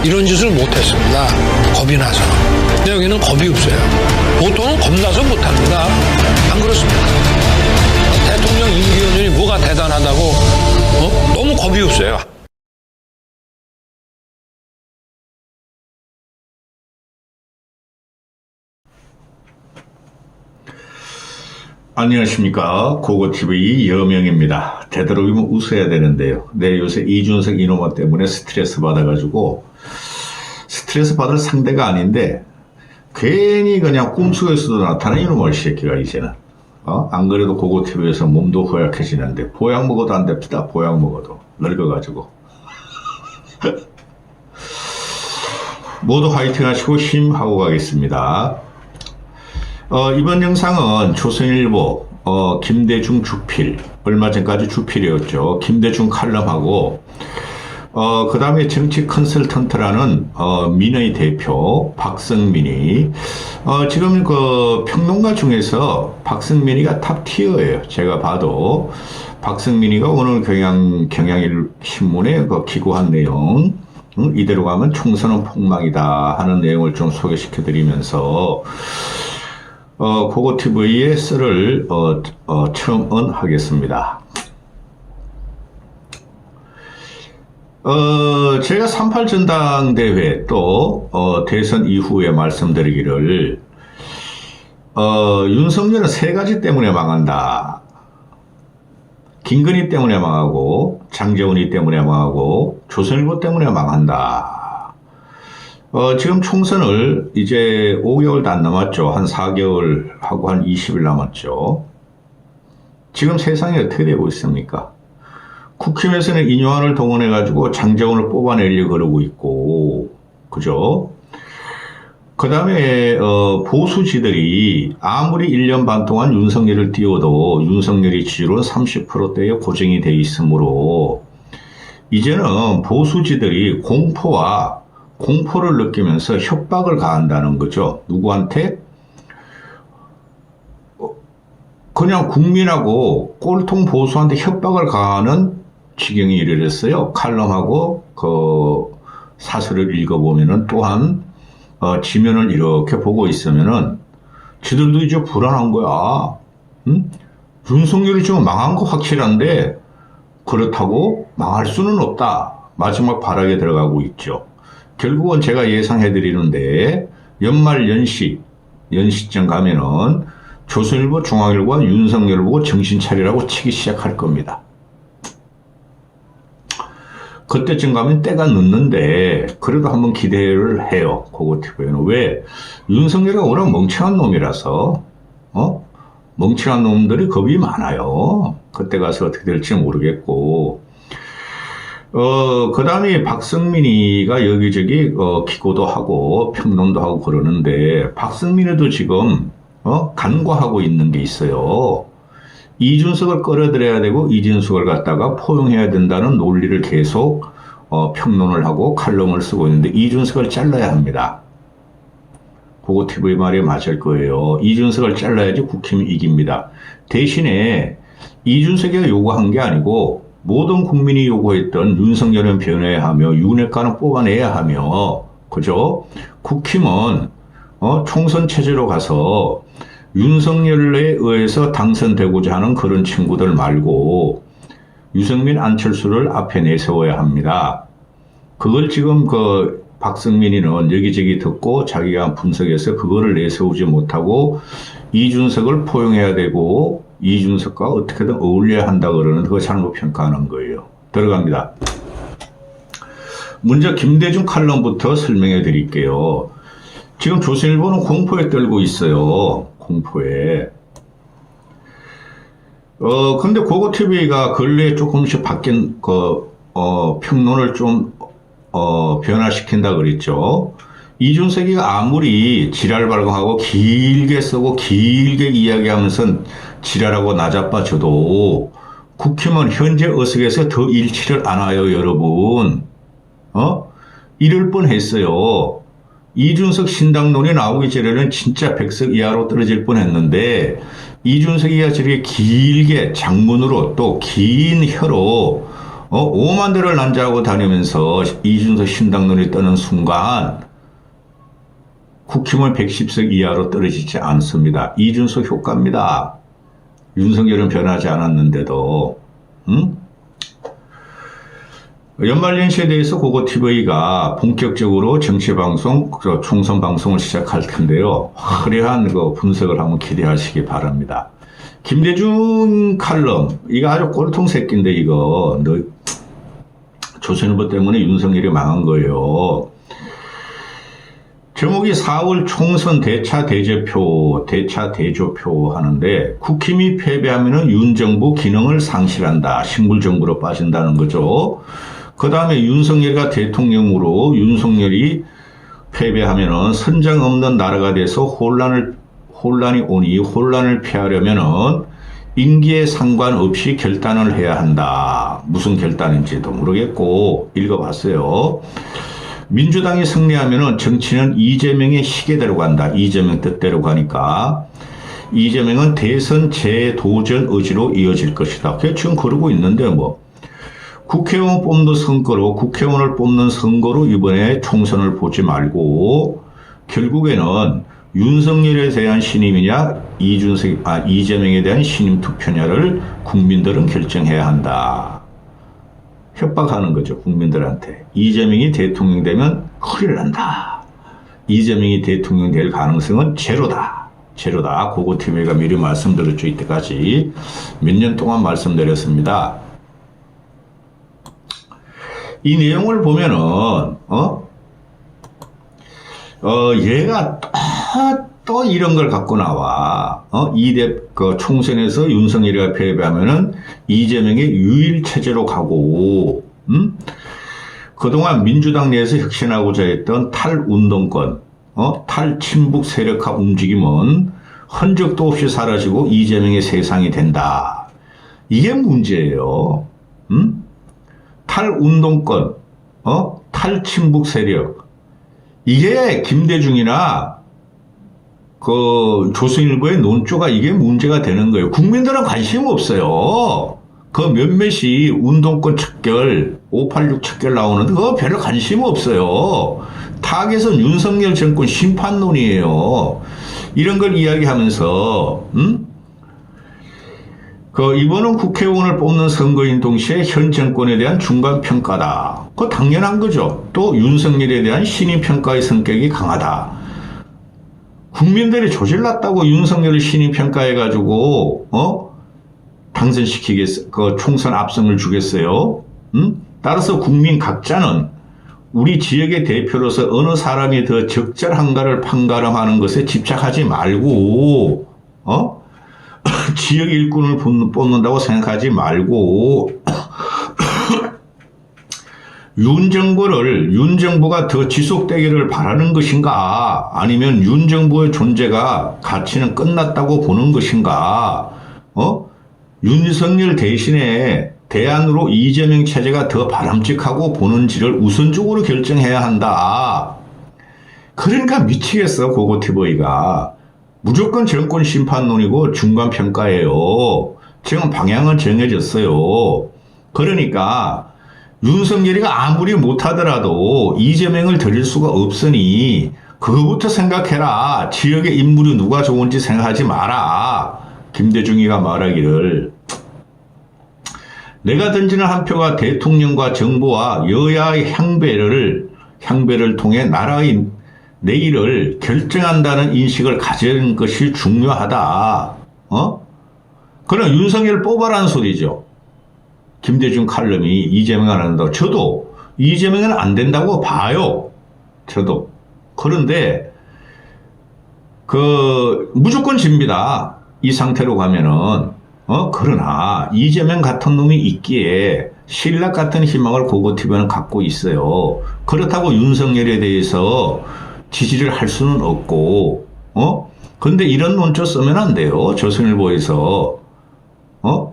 이런 짓을 못했습니다. 겁이 나서. 근데 여기는 겁이 없어요. 보통은 겁나서 못합니다. 안 그렇습니까? 대통령 임기연연이 뭐가 대단하다고 너무 겁이 없어요. 안녕하십니까. 고고TV 여명입니다. 되도록이면 웃어야 되는데요. 내 요새 이준석 이놈아 때문에 스트레스 받아가지고 스트레스 받을 상대가 아닌데 괜히 그냥 꿈속에서도 나타나는 이놈의 새끼가 이제는 안 그래도 고고TV에서 몸도 허약해지는데 보약 먹어도 안 됩니다. 보약 먹어도 늙어가지고 모두 화이팅 하시고 힘하고 가겠습니다. 이번 영상은 조선일보 김대중 주필, 얼마 전까지 주필이었죠. 김대중 칼럼하고 그 다음에 정치 컨설턴트라는 민의 대표 박성민이 지금 그 평론가 중에서 박성민이가 탑티어예요. 제가 봐도 박성민이가 오늘 경향신문에 그 기고한 내용, 이대로 가면 총선은 폭망이다 하는 내용을 좀 소개시켜 드리면서 고고TV의 썰을 첨언하겠습니다. 제가 3.8 전당대회 또 대선 이후에 말씀드리기를 윤석열은 세 가지 때문에 망한다. 김건희 때문에 망하고 장제원이 때문에 망하고 조선일보 때문에 망한다. 지금 총선을 이제 5개월도 안 남았죠. 한 4개월 하고 한 20일 남았죠. 지금 세상이 어떻게 되고 있습니까? 국힘에서는 인요한을 동원해가지고 장제원을 뽑아내려고 그러고 있고, 그죠? 그 다음에, 보수지들이 아무리 1년 반 동안 윤석열을 띄워도 윤석열이 지지율은 30%대에 고정이 돼 있으므로, 이제는 보수지들이 공포를 느끼면서 협박을 가한다는 거죠. 누구한테? 그냥 국민하고 꼴통 보수한테 협박을 가하는 지경이 이르렀어요. 칼럼하고 그 사설을 읽어보면은 또한 지면을 이렇게 보고 있으면은 지들도 이제 불안한 거야. 응? 윤석열이 지금 망한 거 확실한데 그렇다고 망할 수는 없다. 마지막 발악에 들어가고 있죠. 결국은 제가 예상해드리는데 연말 연시쯤 가면은 조선일보, 중앙일보와 윤석열 보고 정신 차리라고 치기 시작할 겁니다. 그때쯤 가면 때가 늦는데 그래도 한번 기대를 해요. 고고TV는. 왜? 윤석열이 워낙 멍청한 놈이라서 멍청한 놈들이 겁이 많아요. 그때 가서 어떻게 될지 모르겠고 그 다음에 박성민이가 여기저기 기고도 하고 평론도 하고 그러는데 박성민이도 지금 간과하고 있는 게 있어요. 이준석을 끌어들여야 되고 이준석을 갖다가 포용해야 된다는 논리를 계속 평론을 하고 칼럼을 쓰고 있는데 이준석을 잘라야 합니다. 고고TV 말이 맞을 거예요. 이준석을 잘라야지 국힘이 이깁니다. 대신에 이준석이 요구한 게 아니고 모든 국민이 요구했던 윤석열은 변해야 하며 윤핵관은 뽑아내야 하며 그죠? 국힘은 총선 체제로 가서 윤석열에 의해서 당선되고자 하는 그런 친구들 말고 유승민, 안철수를 앞에 내세워야 합니다. 그걸 지금 그 박성민이는 여기저기 듣고 자기가 분석해서 그거를 내세우지 못하고 이준석을 포용해야 되고 이준석과 어떻게든 어울려야 한다 그러는 그거 잘못 평가하는 거예요. 들어갑니다. 먼저 김대중 칼럼부터 설명해 드릴게요. 지금 조선일보는 공포에 떨고 있어요. 공포에. 근데 고고TV가 근래에 조금씩 바뀐 평론을 좀 변화시킨다 그랬죠. 이준석이가 아무리 지랄 발광하고 길게 쓰고 길게 이야기하면서 지랄하고 나자빠져도 국힘은 현재 어석에서 더 잃지를 않아요, 여러분. 이럴 뻔했어요. 이준석 신당론이 나오기 전에는 진짜 100석 이하로 떨어질 뻔했는데 이준석이가 저렇게 길게 장문으로 또 긴 혀로 오만 대를 난자하고 다니면서 이준석 신당론이 떠는 순간 국힘은 110석 이하로 떨어지지 않습니다. 이준석 효과입니다. 윤석열은 변하지 않았는데도. 연말연시에 대해서 고고TV가 본격적으로 정치방송, 총선 방송을 시작할 텐데요. 화려한 그 분석을 한번 기대하시기 바랍니다. 김대중 칼럼, 이거 아주 꼴통 새끼인데, 이거. 너, 조선일보 때문에 윤석열이 망한 거예요. 제목이 4월 총선 대차 대조표 하는데, 국힘이 패배하면 윤정부 기능을 상실한다. 식물정부로 빠진다는 거죠. 그 다음에 윤석열이가 대통령으로 윤석열이 패배하면은 선장 없는 나라가 돼서 혼란이 오니 혼란을 피하려면은 임기에 상관없이 결단을 해야 한다. 무슨 결단인지도 모르겠고 읽어봤어요. 민주당이 승리하면은 정치는 이재명의 시계대로 간다. 이재명 뜻대로 가니까 이재명은 대선 재도전 의지로 이어질 것이다. 지금 그러고 있는데 뭐. 국회의원 뽑는 선거로 국회의원을 뽑는 선거로 이번에 총선을 보지 말고 결국에는 윤석열에 대한 신임이냐 이재명에 대한 신임 투표냐를 국민들은 결정해야 한다. 협박하는 거죠. 국민들한테. 이재명이 대통령 되면 큰일 난다. 이재명이 대통령 될 가능성은 제로다. 고고TV가 미리 말씀드렸죠. 이때까지 몇 년 동안 말씀드렸습니다. 이 내용을 보면은, 얘가 또 이런 걸 갖고 나와. 그 총선에서 윤석열이가 패배하면은 이재명의 유일체제로 가고, 그동안 민주당 내에서 혁신하고자 했던 탈운동권, 탈친북 세력화 움직임은 흔적도 없이 사라지고 이재명의 세상이 된다. 이게 문제예요. 탈운동권, 탈친북 세력. 이게 김대중이나 그 조선일보의 논조가 이게 문제가 되는 거예요. 국민들은 관심 없어요. 그 몇몇이 운동권 척결, 586 척결 나오는데 그거 별로 관심 없어요. 타겟은 윤석열 정권 심판론이에요. 이런 걸 이야기하면서, 이번은 국회의원을 뽑는 선거인 동시에 현 정권에 대한 중간평가다. 그거 당연한 거죠. 또 윤석열에 대한 신임평가의 성격이 강하다. 국민들이 조질났다고 윤석열을 신임평가해가지고, 당선시키겠어, 총선 압승을 주겠어요? 따라서 국민 각자는 우리 지역의 대표로서 어느 사람이 더 적절한가를 판가름하는 것에 집착하지 말고, 지역 일꾼을 뽑는다고 생각하지 말고 윤정부가 더 지속되기를 바라는 것인가 아니면 윤정부의 존재가 가치는 끝났다고 보는 것인가 윤석열 대신에 대안으로 이재명 체제가 더 바람직하고 보는지를 우선적으로 결정해야 한다. 그러니까 미치겠어 고고TV가. 무조건 정권 심판론이고 중간평가예요. 지금 방향은 정해졌어요. 그러니까 윤석열이가 아무리 못하더라도 이재명을 드릴 수가 없으니 그거부터 생각해라. 지역의 인물이 누가 좋은지 생각하지 마라. 김대중이가 말하기를 내가 던지는 한 표가 대통령과 정부와 여야의 향배를 통해 나라의 내일을 결정한다는 인식을 가지는 것이 중요하다. 그럼 윤석열 뽑아라는 소리죠. 김대중 칼럼이 이재명을 안 한다고. 저도 이재명은 안 된다고 봐요. 저도. 그런데 무조건 집니다. 이 상태로 가면은 그러나 이재명 같은 놈이 있기에 신락 같은 희망을 고고TV는 갖고 있어요. 그렇다고 윤석열에 대해서 지지를 할 수는 없고, 근데 이런 논조 쓰면 안 돼요. 조선일보에서.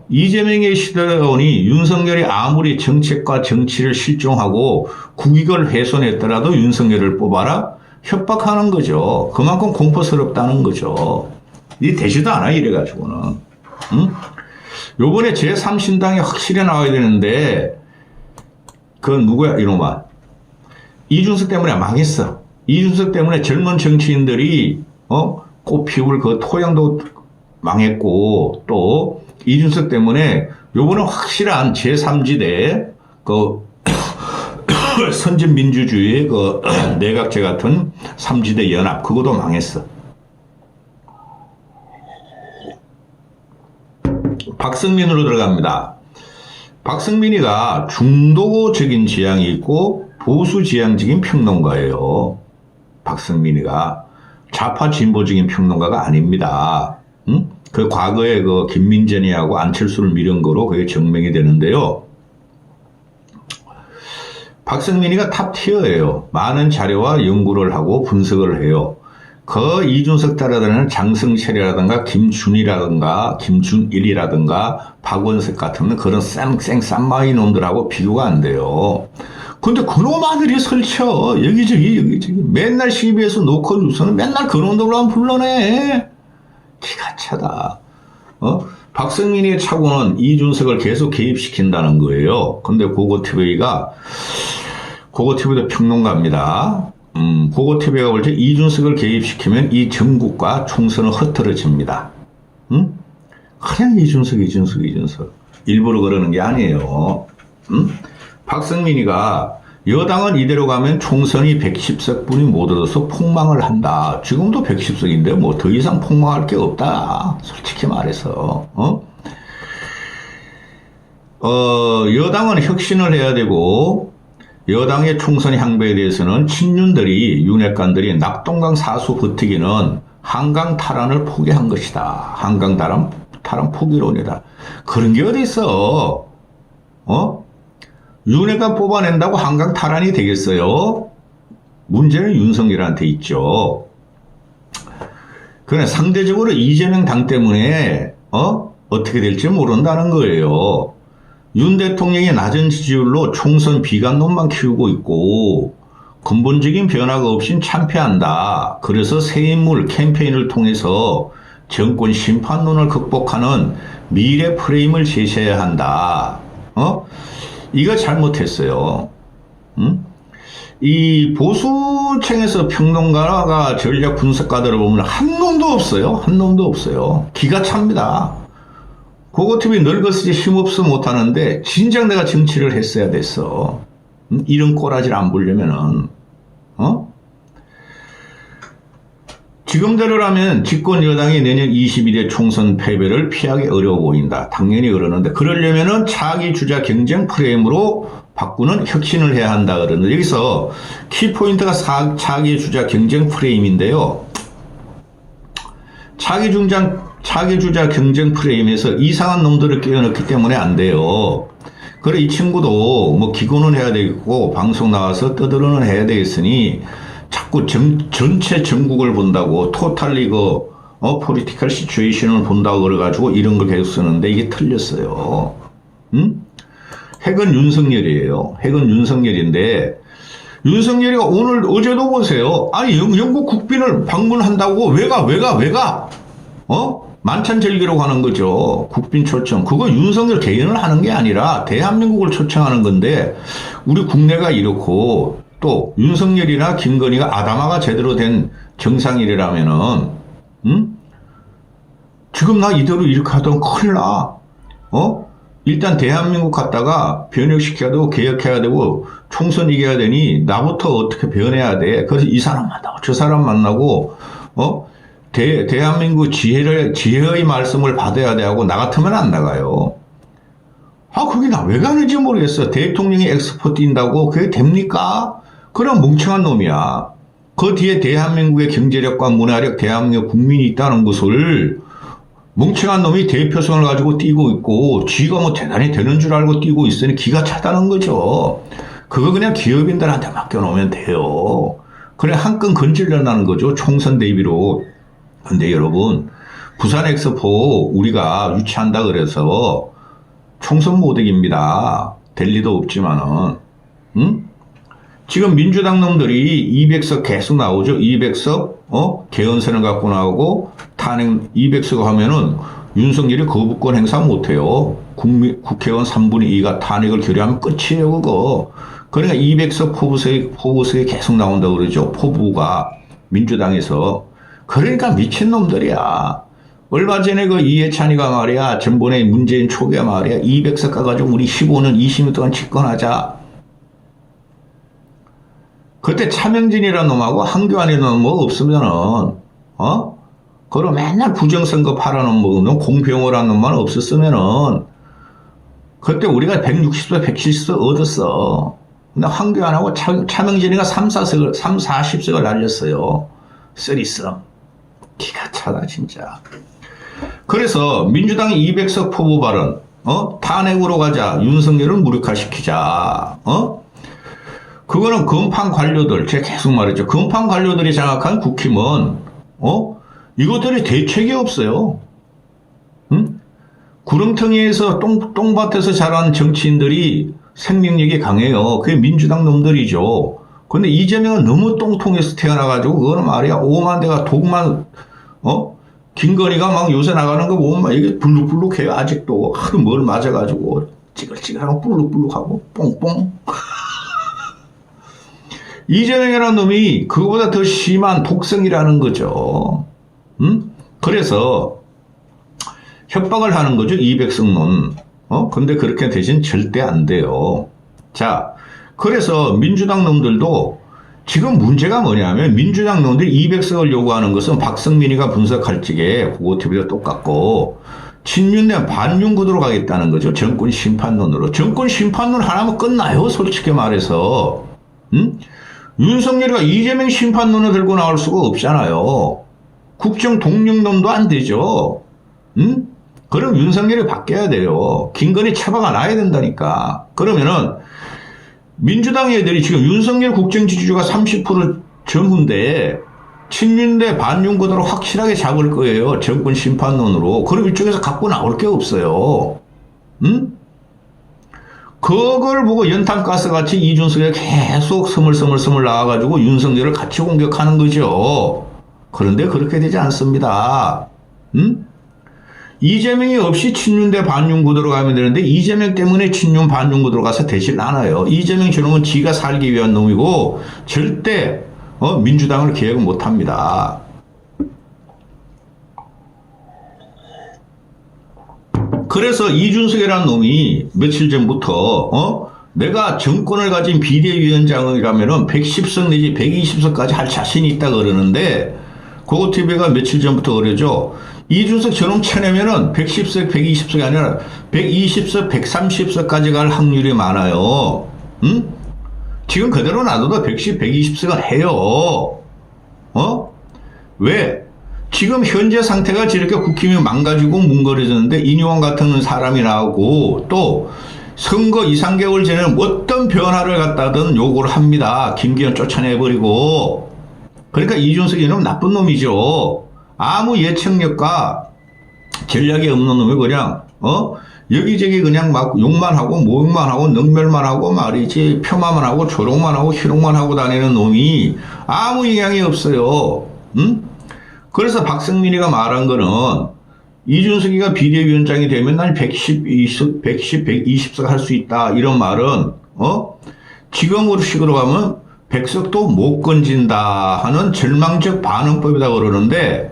이재명의 시대가 오니 윤석열이 아무리 정책과 정치를 실종하고 국익을 훼손했더라도 윤석열을 뽑아라? 협박하는 거죠. 그만큼 공포스럽다는 거죠. 이 되지도 않아, 이래가지고는. 요번에 제3신당이 확실히 나와야 되는데, 그건 누구야, 이놈아? 이준석 때문에 망했어. 이준석 때문에 젊은 정치인들이, 꽃 피울 그 토양도 망했고, 또, 이준석 때문에 요번에 확실한 제3지대, 선진민주주의의 내각제 같은 3지대 연합, 그것도 망했어. 박성민으로 들어갑니다. 박성민이가 중도적인 지향이 있고 보수 지향적인 평론가예요. 박성민이가 좌파 진보적인 평론가가 아닙니다. 응? 그 과거에 그 김민전이하고 안철수를 밀은 거로 그게 증명이 되는데요. 박성민이가 탑티어예요. 많은 자료와 연구를 하고 분석을 해요. 그 이준석 따라다니는 장성철이라든가 김준이라든가 김준일이라든가 박원석 같은 그런 쌩쌩쌈마이 놈들하고 비교가 안 돼요. 근데 그놈 아들이 설쳐 여기저기 맨날 CBS 노컷 뉴스는 맨날 그놈들만 불러내. 기가 차다. 박성민의 착오는 이준석을 계속 개입시킨다는 거예요. 근데 고고TV가 고고TV도 평론가입니다. 고고TV가 볼 때 이준석을 개입시키면 이 정국과 총선은 흐트러집니다. 응? 그냥 이준석. 일부러 그러는 게 아니에요. 응? 박성민이가 여당은 이대로 가면 총선이 110석분이 못 얻어서 폭망을 한다. 지금도 110석인데 뭐 더 이상 폭망할 게 없다. 솔직히 말해서. 여당은 혁신을 해야 되고 여당의 총선 향배에 대해서는 친윤들이 윤핵관들이 낙동강 사수 버티기는 한강 탈환을 포기한 것이다. 한강 탈환 포기론이다. 그런 게 어디 있어? 윤핵관 뽑아낸다고 한강 탈환이 되겠어요? 문제는 윤석열한테 있죠. 그러나 상대적으로 이재명 당 때문에 어떻게 될지 모른다는 거예요. 윤 대통령이 낮은 지지율로 총선 비관론만 키우고 있고 근본적인 변화가 없인 참패한다. 그래서 새 인물 캠페인을 통해서 정권 심판론을 극복하는 미래 프레임을 제시해야 한다. 이거 잘못했어요. 이 보수층에서 평론가가 전략 분석가들을 보면 한 놈도 없어요. 기가 찹니다. 고고TV 늙었으니 힘없어 못하는데 진작 내가 정치를 했어야 됐어. 이런 꼬라지를 안 부려면은 지금대로라면 집권 여당이 내년 22대 총선 패배를 피하기 어려워 보인다. 당연히 그러는데 그러려면은 차기 주자 경쟁 프레임으로 바꾸는 혁신을 해야 한다 그러는데 여기서 키포인트가 차기 주자 경쟁 프레임인데요. 차기 주자 경쟁 프레임에서 이상한 놈들을 끼워넣기 때문에 안 돼요. 그래 이 친구도 뭐 기고는 해야 되겠고 방송 나와서 떠들어는 해야 되겠으니 자꾸 전체 전국을 본다고 토탈리 포리티컬 시츄에이션을 본다고 그래가지고 이런 걸 계속 쓰는데 이게 틀렸어요. 핵은 윤석열이에요. 핵은 윤석열인데 윤석열이가 어제도 보세요. 아니 영국 국빈을 방문한다고 왜가? 만찬 즐기러 가는 거죠. 국빈 초청. 그거 윤석열 개인을 하는 게 아니라 대한민국을 초청하는 건데 우리 국내가 이렇고 또 윤석열이나 김건희가 아담화가 제대로 된 정상인이라면은 지금 나 이대로 이렇게 하던 큰일 나. 일단 대한민국 갔다가 변혁시켜야 되고 개혁해야 되고 총선 이겨야 되니 나부터 어떻게 변해야 돼. 그래서 이 사람 만나고 저 사람 만나고 대한민국 지혜의 말씀을 받아야 돼 하고 나 같으면 안 나가요. 거기 나 왜 가는지 모르겠어. 대통령이 엑스포 뛴다고 그게 됩니까? 그럼 멍청한 놈이야. 그 뒤에 대한민국의 경제력과 문화력, 대한민국 국민이 있다는 것을 멍청한 놈이 대표성을 가지고 뛰고 있고 쥐가 뭐 대단히 되는 줄 알고 뛰고 있으니 기가 차다는 거죠. 그거 그냥 기업인들한테 맡겨놓으면 돼요. 그래 한 끈 건질려나는 거죠. 총선 대비로. 근데 여러분 부산 엑스포 우리가 유치한다 그래서 총선 못 이깁니다. 될 리도 없지만은 지금 민주당 놈들이 200석 계속 나오죠. 200석 개헌선을 갖고 나오고 탄핵 200석 하면은 윤석열이 거부권 행사 못해요. 국회의원 3분의 2가 탄핵을 결의하면 끝이에요. 그거. 그러니까 200석 포부석이 계속 나온다고 그러죠. 포부가 민주당에서. 그러니까 미친놈들이야. 얼마 전에 그 이해찬이가 말이야, 전번에 문재인 초기에 말이야, 200석 가가지고 우리 15년, 20년 동안 집권하자. 그때 차명진이라는 놈하고 한교안이라는 놈 없으면은, 그럼 맨날 부정선거 팔아놓은 놈, 공병호라는 놈만 없었으면은, 그때 우리가 160석, 170석 얻었어. 근데 황교안하고 차명진이가 40석을 날렸어요. 쓰리썸. 기가 차다, 진짜. 그래서 민주당이 200석 포부 발언, 탄핵으로 가자. 윤석열을 무력화시키자. 그거는 건판 관료들, 제가 계속 말했죠. 건판 관료들이 장악한 국힘은, 이것들이 대책이 없어요. 응? 구렁텅이에서 똥밭에서 자란 정치인들이 생명력이 강해요. 그게 민주당 놈들이죠. 근데 이재명은 너무 똥통에서 태어나가지고, 그거는 말이야, 오만 대가 독만, 김건희가 막 요새 나가는 거 보면 막 이게 불룩불룩해요. 아직도. 하도 뭘 맞아가지고, 찌글찌글하고 불룩불룩하고, 뽕뽕. 이재명이라는 놈이 그거보다 더 심한 독성이라는 거죠. 그래서 협박을 하는 거죠. 200석 놈. 근데 그렇게 대신 절대 안 돼요. 자, 그래서 민주당 놈들도 지금 문제가 뭐냐면 민주당 놈들이 200석을 요구하는 것은 박성민이가 분석할 적에 고고TV도 똑같고 친윤내 반윤구도로 가겠다는 거죠. 정권 심판론으로. 정권 심판론 하나면 끝나요. 솔직히 말해서. 윤석열이가 이재명 심판론을 들고 나올 수가 없잖아요. 국정 동력론도 안 되죠. 그럼 윤석열이 바뀌어야 돼요. 김건희 처바가 나야 된다니까. 그러면은 민주당 애들이 지금 윤석열 국정 지지율가 30% 전후인데 친윤대 반윤구도로 확실하게 잡을 거예요. 정권 심판론으로. 그럼 이쪽에서 갖고 나올 게 없어요. 그걸 보고 연탄가스 같이 이준석이 계속 스물스물 나와가지고 윤석열을 같이 공격하는 거죠. 그런데 그렇게 되지 않습니다. 이재명이 없이 친윤대 반윤구도로 가면 되는데 이재명 때문에 친윤 반윤구도로 가서 되질 않아요. 이재명 저놈은 지가 살기 위한 놈이고 절대 민주당을 개혁 못합니다. 그래서 이준석이라는 놈이 며칠 전부터 내가 정권을 가진 비대위원장이라면 110석 내지 120석까지 할 자신이 있다 그러는데 고고TV가 며칠 전부터 그러죠. 이준석 저놈 쳐내면은 110석, 120석이 아니라 120석, 130석까지 갈 확률이 많아요. 지금 그대로 놔둬도 110, 120석은 해요. 왜? 지금 현재 상태가 저렇게 국힘이 망가지고 뭉거려졌는데 인유왕 같은 사람이 나오고 또 선거 2, 3개월 전에는 어떤 변화를 갖다든 요구를 합니다. 김기현 쫓아내버리고. 그러니까 이준석이 놈 나쁜 놈이죠. 아무 예측력과 전략이 없는 놈이 그냥 여기저기 그냥 막 욕만 하고 모욕만 하고 능멸만 하고 말이지 폄하만 하고 조롱만 하고 희롱만 하고 다니는 놈이 아무 영향이 없어요. 그래서 박성민이가 말한 거는 이준석이가 비대위원장이 되면 난 110, 120석 할 수 있다. 이런 말은 지금으로 식으로 가면 100석도 못 건진다 하는 절망적 반응법이다 그러는데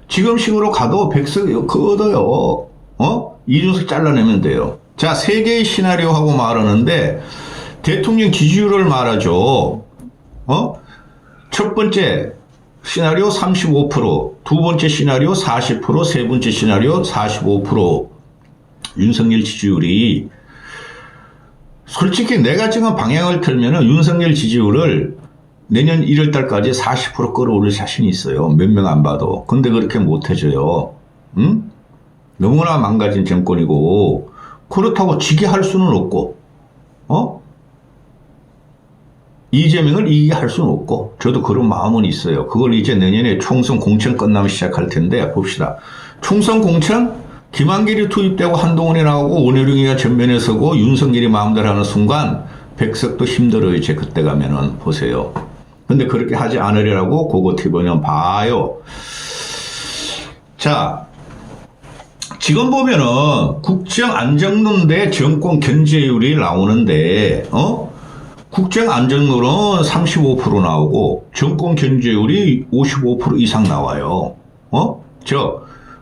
지금 식으로 가도 100석 얻어요. 이준석 잘라내면 돼요. 자, 세 개의 시나리오하고 말하는데 대통령 지지율을 말하죠. 첫 번째 시나리오 35%, 두 번째 시나리오 40%, 세 번째 시나리오 45%. 윤석열 지지율이 솔직히 내가 지금 방향을 틀면은 윤석열 지지율을 내년 1월 달까지 40% 끌어올릴 자신이 있어요. 몇 명 안 봐도. 근데 그렇게 못 해줘요. 너무나 망가진 정권이고 그렇다고 지게 할 수는 없고 이재명을 이기게 할 수는 없고 저도 그런 마음은 있어요. 그걸 이제 내년에 총선 공천 끝나면 시작할 텐데 봅시다. 총선 공천 김한길이 투입되고 한동훈이 나오고 원효룡이가 전면에 서고 윤석열이 마음대로 하는 순간 100석도 힘들어요. 이제 그때 가면은 보세요. 근데 그렇게 하지 않으려고 고고TV는 봐요. 자, 지금 보면은 국정 안정론 대 정권 견제율이 나오는데 국정안전론은 35% 나오고 정권 견제율이 55% 이상 나와요.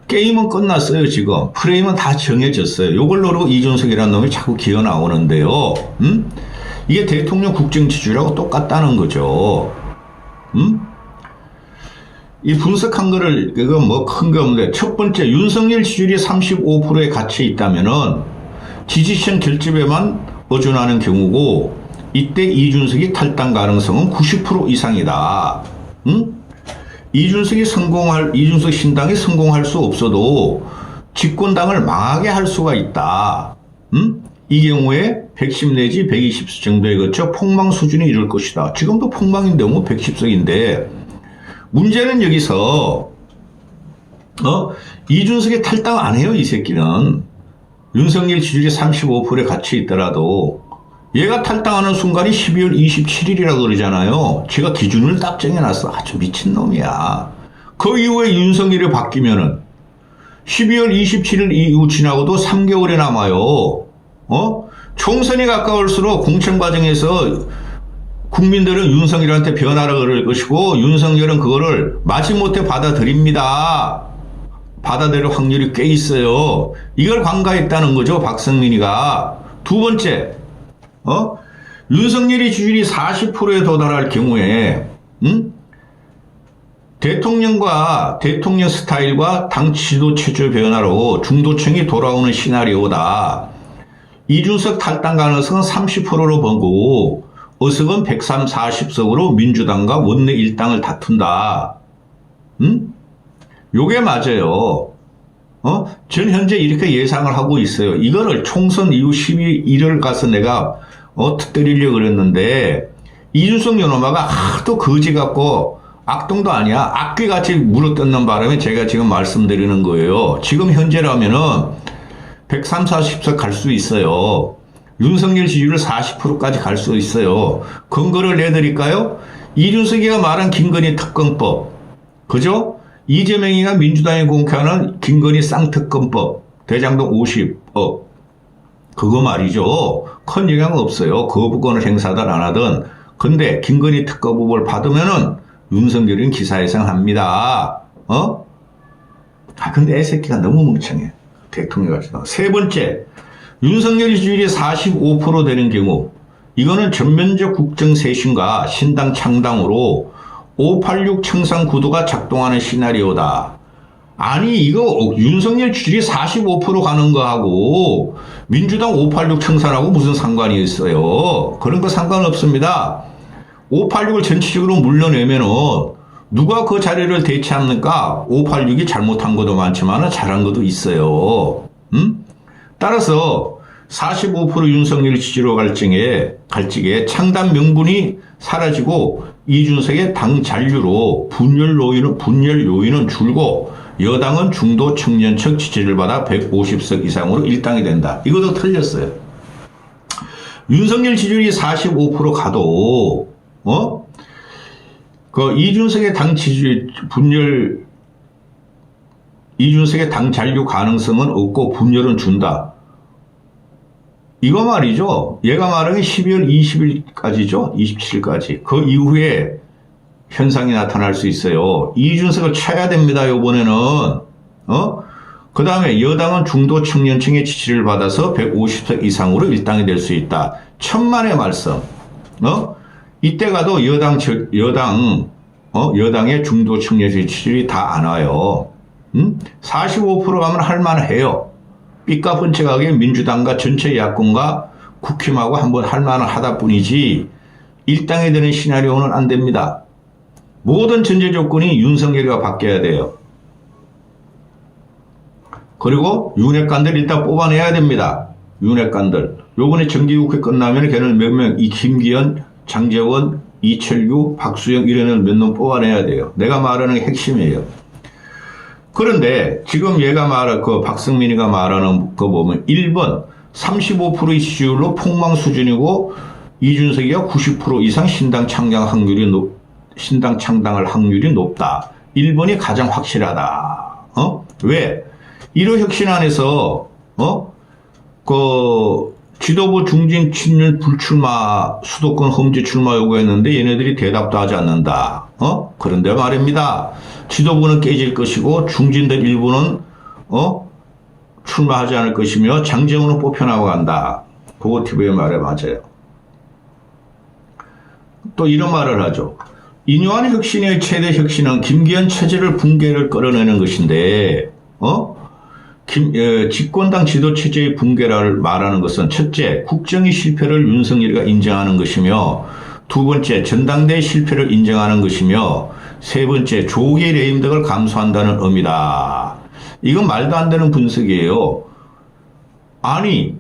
게임은 끝났어요, 지금. 프레임은 다 정해졌어요. 요걸 노리고 이준석이라는 놈이 자꾸 기어 나오는데요. 이게 대통령 국정 지지율하고 똑같다는 거죠. 이 분석한 거를, 이거 뭐 큰 게 없는데, 첫 번째, 윤석열 지지율이 35%에 갇혀 있다면은 지지층 결집에만 의존하는 경우고, 이때 이준석이 탈당 가능성은 90% 이상이다. 이준석 신당이 성공할 수 없어도 집권당을 망하게 할 수가 있다. 이 경우에 110 내지 120석 정도에 거쳐 폭망 수준이 이룰 것이다. 지금도 폭망인데 뭐 110석인데 문제는 여기서 이준석이 탈당 안 해요. 이 새끼는. 윤석열 지지율이 35%에 갇혀 있더라도 얘가 탈당하는 순간이 12월 27일이라고 그러잖아요. 제가 기준을 딱 정해놨어. 아주 미친놈이야. 그 이후에 윤석열이 바뀌면은 12월 27일 이후 지나고도 3개월이 남아요. 총선이 가까울수록 공천 과정에서 국민들은 윤석열한테 변화를 그럴 것이고 윤석열은 그거를 마지못해 받아들입니다. 받아들일 확률이 꽤 있어요. 이걸 간과했다는 거죠. 박성민이가. 두 번째, 윤석열이 지지율이 40%에 도달할 경우에, 대통령과 대통령 스타일과 당 지도 체제 변화로 중도층이 돌아오는 시나리오다. 이준석 탈당 가능성은 30%로 보고, 의석은 140석으로 민주당과 원내 일당을 다툰다. 요게 맞아요. 전 현재 이렇게 예상을 하고 있어요. 이거를 총선 이후 12일 가서 내가 터뜨리려고 그랬는데 이준석 요놈아가 하도 거지 같고 악동도 아니야. 악귀같이 물어뜯는 바람에 제가 지금 말씀드리는 거예요. 지금 현재라면은 130, 40석 갈 수 있어요. 윤석열 지지율 40%까지 갈 수 있어요. 근거를 내드릴까요? 이준석이가 말한 김건희 특검법. 그죠? 이재명이가 민주당이 공개하는 김건희 쌍특검법. 대장동 50억. 그거 말이죠. 큰 영향 없어요. 거부권을 행사하든 안 하든. 근데 김건희 특검법을 받으면은 윤석열은 기사회생합니다. 근데 애새끼가 너무 멍청해. 대통령 같이 나와. 세 번째, 윤석열 지지율이 45% 되는 경우, 이거는 전면적 국정 쇄신과 신당 창당으로 586 청산 구도가 작동하는 시나리오다. 아니 이거 윤석열 지지율이 45% 가는 거하고 민주당 586 청산하고 무슨 상관이 있어요. 그런 거 상관없습니다. 586을 전체적으로 물러내면은 누가 그 자리를 대체합니까? 586이 잘못한 것도 많지만 잘한 것도 있어요. 따라서 45% 윤석열 지지로 갈증에 창당 명분이 사라지고 이준석의 당 잔류로 분열 요인은 줄고 여당은 중도 청년층 지지를 받아 150석 이상으로 일당이 된다. 이것도 틀렸어요. 윤석열 지지율이 45% 가도 이준석의 당 지지율 이준석의 당 잔류 가능성은 없고 분열은 준다. 이거 말이죠. 얘가 말하는 게 12월 20일까지죠. 27일까지. 그 이후에 현상이 나타날 수 있어요. 이준석을 쳐야 됩니다. 이번에는. 그 다음에 여당은 중도 청년층의 지지를 받아서 150석 이상으로 일당이 될 수 있다. 천만의 말씀. 이때 가도 여당의 중도 청년층의 지지율이 다 안 와요. 45% 가면 할만해요. 삐까뻔쩍하게 민주당과 전체 야권과 국힘하고 한번 할만하다 뿐이지 일당이 되는 시나리오는 안 됩니다. 모든 전제 조건이 윤석열이가 바뀌어야 돼요. 그리고 윤핵관들 일단 뽑아내야 됩니다. 윤핵관들. 요번에 정기국회 끝나면 걔는 몇 명, 이 김기현, 장재원, 이철규, 박수영 이런 몇 놈 뽑아내야 돼요. 내가 말하는 게 핵심이에요. 그런데 지금 얘가 박성민이가 말하는 거 보면 1번 35%의 지지율로 폭망 수준이고 이준석이가 90% 이상 신당 창당할 확률이 높다. 1번이 가장 확실하다. 왜? 1호 혁신 안에서 지도부 중진 친윤 불출마 수도권 험지 출마 요구했는데 얘네들이 대답도 하지 않는다. 그런데 말입니다. 지도부는 깨질 것이고 중진들 일부는 출마하지 않을 것이며 장제원은 뽑혀나간다. 고고TV의 말에 맞아요. 또 이런 말을 하죠. 인요한 혁신의 최대 혁신은 김기현 체제를 붕괴를 끌어내는 것인데 집권당 지도체제의 붕괴를 말하는 것은 첫째, 국정의 실패를 윤석열이가 인정하는 것이며 두 번째, 전당대회 실패를 인정하는 것이며 세 번째, 조국의 레임 등을 감수한다는 의미다. 이건 말도 안 되는 분석이에요. 아니,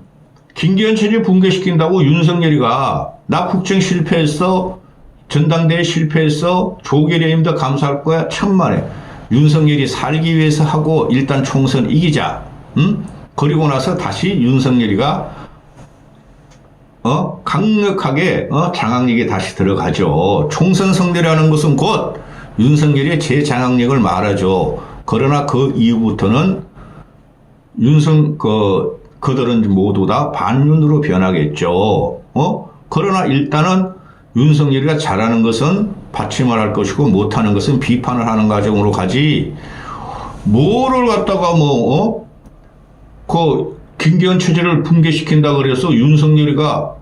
김기현 체제 붕괴시킨다고 윤석열이가 나 국정 실패했어, 전당대회 실패했어, 조국의 레임 등 감수할 거야? 천만에. 윤석열이 살기 위해서 하고 일단 총선 이기자. 그리고 나서 다시 윤석열이가 강력하게 장악력에 다시 들어가죠. 총선 승리라는 것은 곧 윤석열의 재장악력을 말하죠. 그러나 그 이후부터는 그들은 모두 다 반윤으로 변하겠죠. 그러나 일단은 윤석열이가 잘하는 것은 받침을 할 것이고 못하는 것은 비판을 하는 과정으로 가지. 뭐를 갖다가 김기현 체제를 붕괴시킨다 그래서 윤석열이가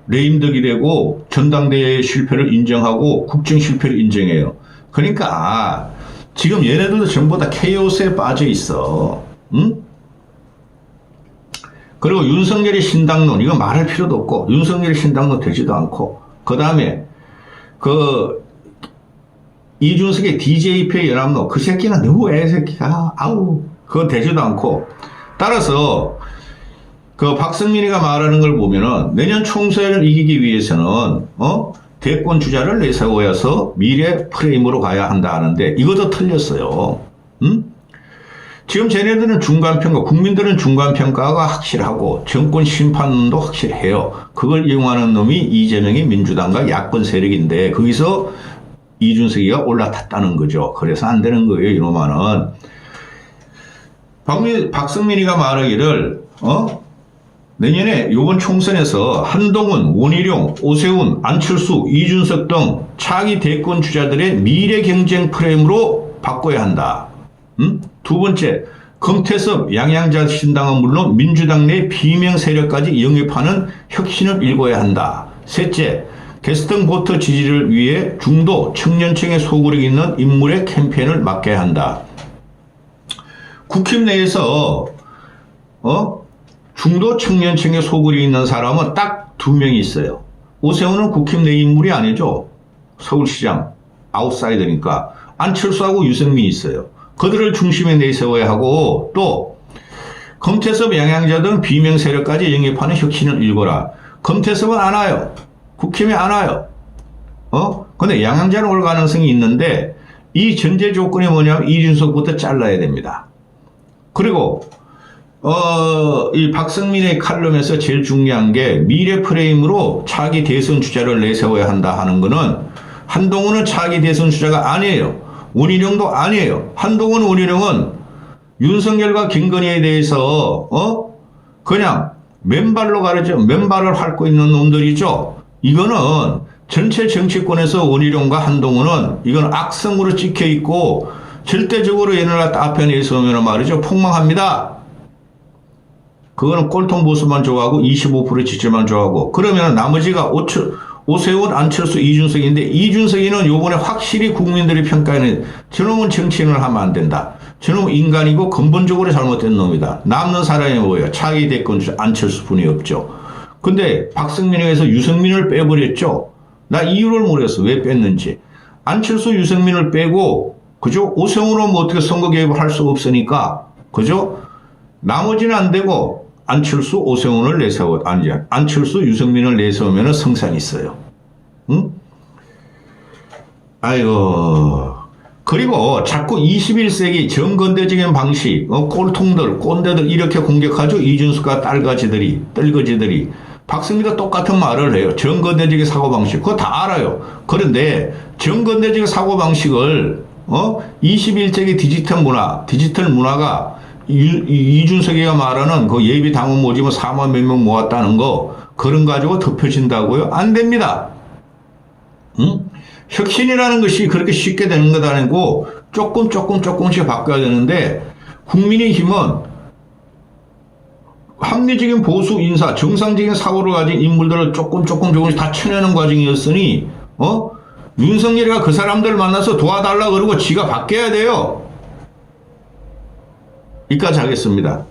레임덕이 되고 전당대회 실패를 인정하고 국정 실패를 인정해요. 그러니까 지금 얘네들도 전부 다 케이오스에 빠져 있어. 그리고 윤석열의 신당론, 이거 말할 필요도 없고, 윤석열의 신당론 되지도 않고, 그 다음에, 이준석의 DJP 연합론, 그 새끼는 너무 애새끼야. 아우, 그거 되지도 않고, 따라서, 박성민이가 말하는 걸 보면은, 내년 총선을 이기기 위해서는, 대권 주자를 내세워서 미래 프레임으로 가야 한다 하는데, 이것도 틀렸어요. 지금 쟤네들은 중간평가, 국민들은 중간평가가 확실하고 정권 심판도 확실해요. 그걸 이용하는 놈이 이재명의 민주당과 야권 세력인데 거기서 이준석이가 올라탔다는 거죠. 그래서 안 되는 거예요. 이놈아는. 박성민이가 말하기를 내년에 이번 총선에서 한동훈, 원희룡, 오세훈, 안철수, 이준석 등 차기 대권 주자들의 미래 경쟁 프레임으로 바꿔야 한다. 두 번째, 금태섭, 양양자 신당은 물론 민주당 내 비명 세력까지 영입하는 혁신을 일궈야 한다. 셋째, 게스트 보트 지지를 위해 중도 청년층의 소구력 있는 인물의 캠페인을 맡겨야 한다. 국힘 내에서 중도 청년층의 소구력이 있는 사람은 딱 두 명이 있어요. 오세훈은 국힘 내 인물이 아니죠. 서울시장 아웃사이더니까. 안철수하고 유승민이 있어요. 그들을 중심에 내세워야 하고 또 금태섭, 양양자 등 비명 세력까지 영입하는 혁신을 일궈라. 금태섭은 안 와요. 국힘에 안 와요. 근데 양양자는 올 가능성이 있는데 이 전제 조건이 뭐냐면 이준석부터 잘라야 됩니다. 그리고 이 박성민의 칼럼에서 제일 중요한 게 미래 프레임으로 차기 대선 주자를 내세워야 한다 하는 거는 한동훈은 차기 대선 주자가 아니에요. 원희룡도 아니에요. 한동훈, 원희룡은 윤석열과 김건희에 대해서 그냥 맨발로 가르쳐 맨발을 핥고 있는 놈들이죠. 이거는 전체 정치권에서 원희룡과 한동훈은 이건 악성으로 찍혀 있고 절대적으로 얘네를 앞에 내세우면 말이죠. 폭망합니다. 그거는 꼴통 보수만 좋아하고 25% 지지만 좋아하고 그러면 나머지가 오세훈, 안철수, 이준석인데 이준석이는 요번에 확실히 국민들이 평가하는 저놈은 정치인을 하면 안 된다. 저놈은 인간이고 근본적으로 잘못된 놈이다. 남는 사람이 뭐예요? 차기 대권 안철수 분이 없죠. 근데 박성민에게서 유승민을 빼버렸죠. 나 이유를 모르겠어. 왜 뺐는지. 안철수, 유승민을 빼고 그죠? 오세훈은 뭐 어떻게 선거 개입을 할 수가 없으니까 그죠? 나머지는 안 되고 안철수, 오세훈을 내세워, 안철수, 유승민을 내세우면 성산이 있어요. 응? 아이고. 그리고 자꾸 21세기 정건대적인 방식, 꼴통들, 꼰대들 이렇게 공격하죠. 이준석과 떨거지들이. 박승민도 똑같은 말을 해요. 정건대적인 사고방식. 그거 다 알아요. 그런데 정건대적인 사고방식을 21세기 디지털 문화가 이준석이가 말하는 그 예비 당원 모집은 4만 몇 명 모았다는 거, 그런 가지고 덮여진다고요? 안 됩니다. 응? 혁신이라는 것이 그렇게 쉽게 되는 것 아니고 조금씩 바꿔야 되는데, 국민의힘은 합리적인 보수 인사, 정상적인 사고를 가진 인물들을 조금씩 다 쳐내는 과정이었으니, 윤석열이가 그 사람들 만나서 도와달라 그러고 지가 바뀌어야 돼요. 여기까지 하겠습니다.